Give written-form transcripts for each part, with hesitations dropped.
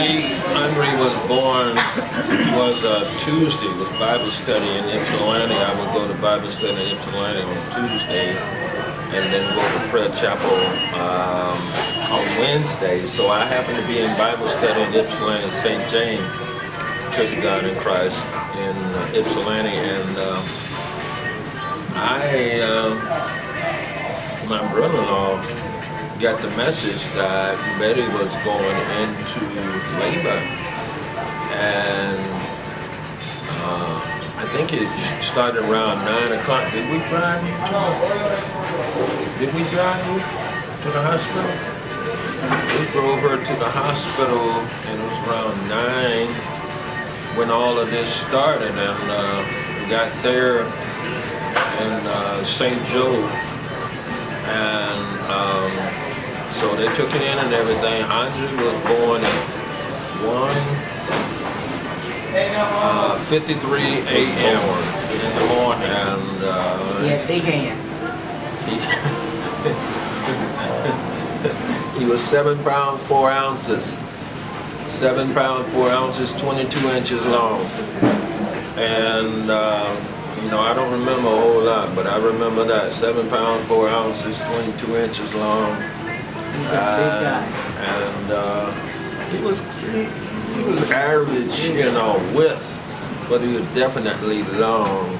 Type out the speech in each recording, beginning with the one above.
day Andre was born was Tuesday, was Bible study in Ypsilanti. I would go to Bible study in Ypsilanti on Tuesday and then go to prayer chapel on Wednesday. So I happened to be in Bible study in Ypsilanti, St. James Church of God in Christ in Ypsilanti, and my brother-in-law got the message that Betty was going into labor, and I think it started around 9 o'clock. Did we drive you to the hospital? We drove her to the hospital, and it was around 9 when all of this started, and we got there in St. Joe, and so they took it in and everything. Andre was born at 1:53 a.m. in the morning, and yeah, big hands. He was 7 pounds 4 ounces. 7 pounds 4 ounces, 22 inches long, and you know, I don't remember a whole lot, but I remember that 7 pounds 4 ounces, 22 inches long. He's a big guy. And he was average, you know, width, but he was definitely long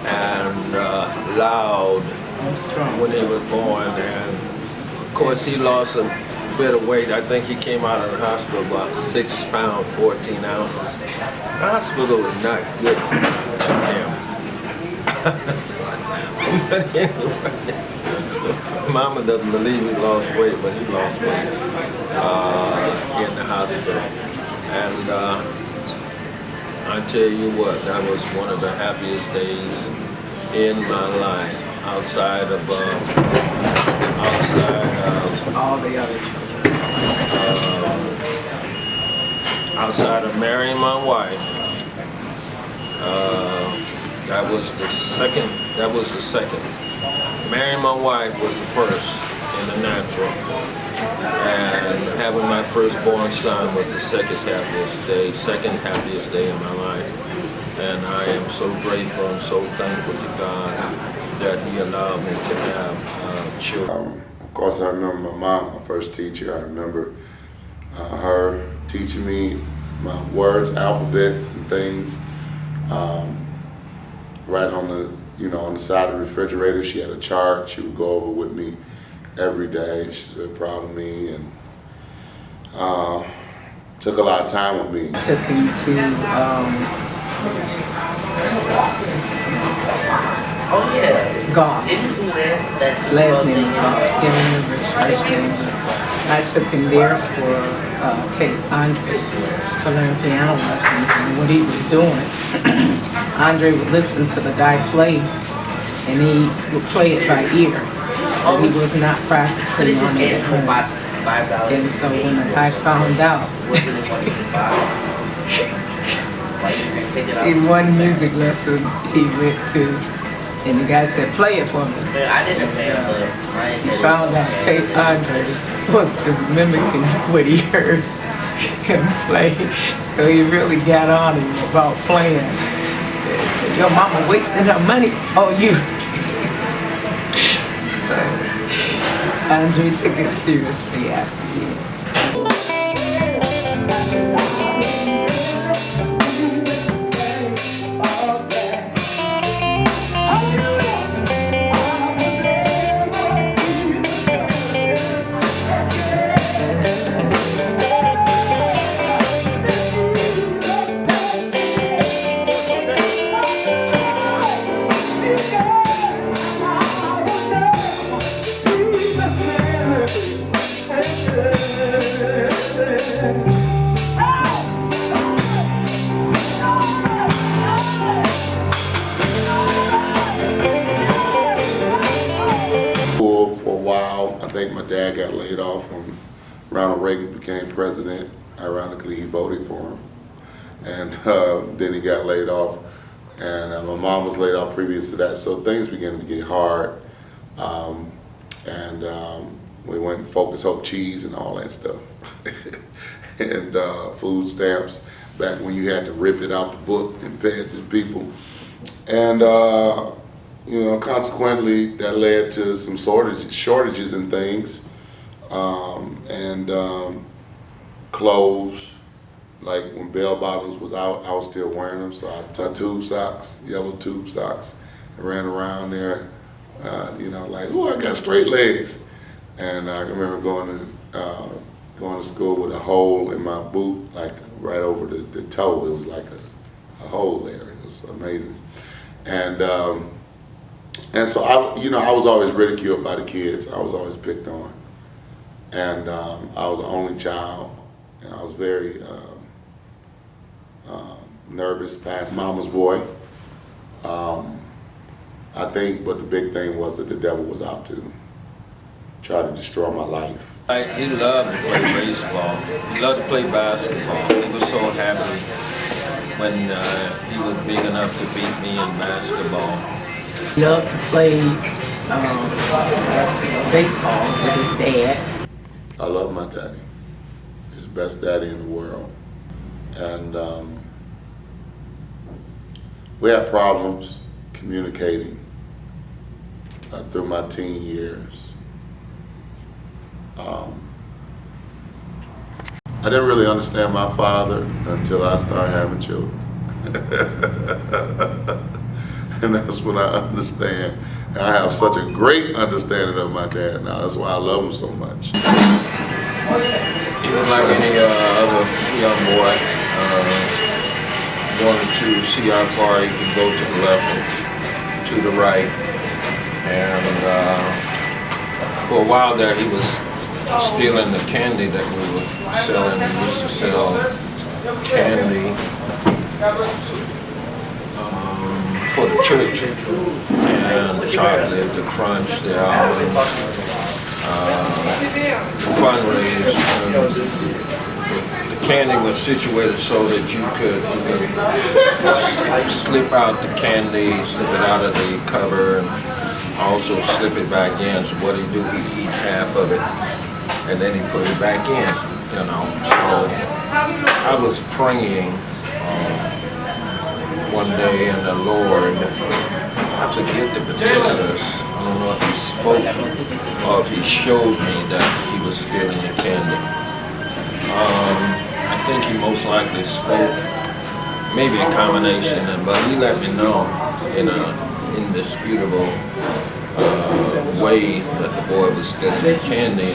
and loud and strong when he was born. And of course, he lost a bit of weight. I think he came out of the hospital about 6 pounds 14 ounces. The hospital was not good to him. But anyway, Mama doesn't believe he lost weight, but he lost weight in the hospital. And I tell you what, that was one of the happiest days in my life, outside of all the other children. Outside of marrying my wife. That was the second. Marrying my wife was the first in the natural, and having my firstborn son was the second happiest day in my life. And I am so grateful and so thankful to God that He allowed me to have children. Of course, I remember my mom, my first teacher. I remember her teaching me my words, alphabets, and things. Right on the, on the side of the refrigerator, she had a chart. She would go over with me every day. She's very proud of me, and took a lot of time with me. Took him to, what's his name? Oh yeah, Goss. His last name is Goss. Can't remember his first name. I took him there for Andre to learn piano lessons, and what he was doing, Andre would listen to the guy play, and he would play it by ear, but he was not practicing on it at home. And so when the guy found out, in one music lesson he went to, and the guy said, "Play it for me." He found out Andre was just mimicking what he heard him play, so he really got on him about playing. And said, "Your mama wasting her money on you." So Andre took it seriously after that. I think my dad got laid off when Ronald Reagan became president. Ironically, he voted for him. And then he got laid off. And my mom was laid off previous to that. So things began to get hard. We went and focused Hope Cheese and all that stuff. and food stamps back when you had to rip it out the book and pay it to the people. And you know, consequently, that led to some shortages in things, and clothes. Like when bell bottoms was out, I was still wearing them, so I took tube socks, yellow tube socks, and ran around there, you know, like, oh, I got straight legs. And I remember going to school with a hole in my boot, like right over the toe. It was like a hole there. It was amazing. And so I was always ridiculed by the kids. I was always picked on. And I was the only child, and I was very nervous, past mama's boy. I think, but the big thing was that the devil was out to try to destroy my life. He loved to play baseball. He loved to play basketball. He was so happy when he was big enough to beat me in basketball. He loved to play baseball with his dad. I love my daddy. He's the best daddy in the world. And we had problems communicating through my teen years. I didn't really understand my father until I started having children. And that's when I understand. And I have such a great understanding of my dad now. That's why I love him so much. He was like any other young boy, wanted to see how far he could go to the left, to the right. And for a while there, he was stealing the candy that we were selling. We used to sell candy for the church, and the chocolate, the crunch, the almonds, fundraise. The candy was situated so that you could slip out the candy, slip it out of the cover, and also slip it back in. So what he'd do, he'd eat half of it, and then he'd put it back in, you know. So I was praying one day, and the Lord, I forget the particulars, I don't know if he spoke or if he showed me that he was stealing the candy. I think he most likely spoke, maybe a combination, but he let me know in an indisputable way that the boy was stealing the candy.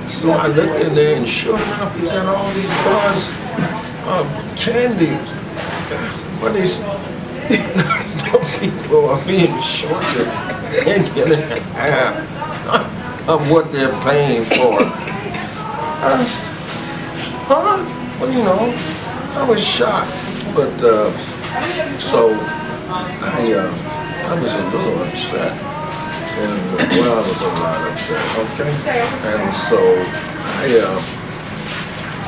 And so I looked in there, and sure enough, he got all these bars of candy. But these people are being shorted and getting half of what they're paying for. I was, huh? Well, you know, I was shocked. But so I was a little upset. And well, I was a lot upset, okay? And so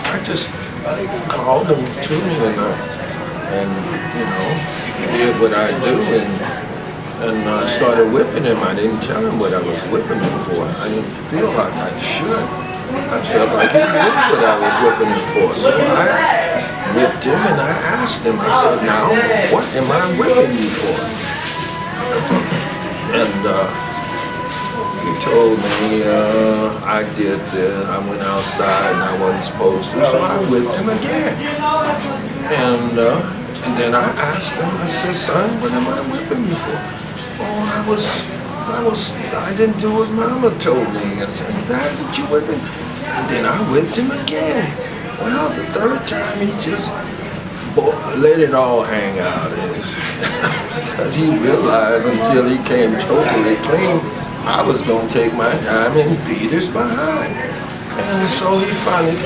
I just called him to me, and you know, did what I do, and started whipping him. I didn't tell him what I was whipping him for. I didn't feel like I should. I felt like he knew what I was whipping him for. So I whipped him, and I asked him, I said, now, what am I whipping you for? And he told me I did this. I went outside and I wasn't supposed to, so I whipped him again. And then I asked him, I said, son, what am I whipping you for? Oh, I didn't do what Mama told me. I said, that what you whipping? And then I whipped him again. Well, the third time he just let it all hang out. Because he realized until he came totally clean, I was going to take my time and beat his behind. And so he finally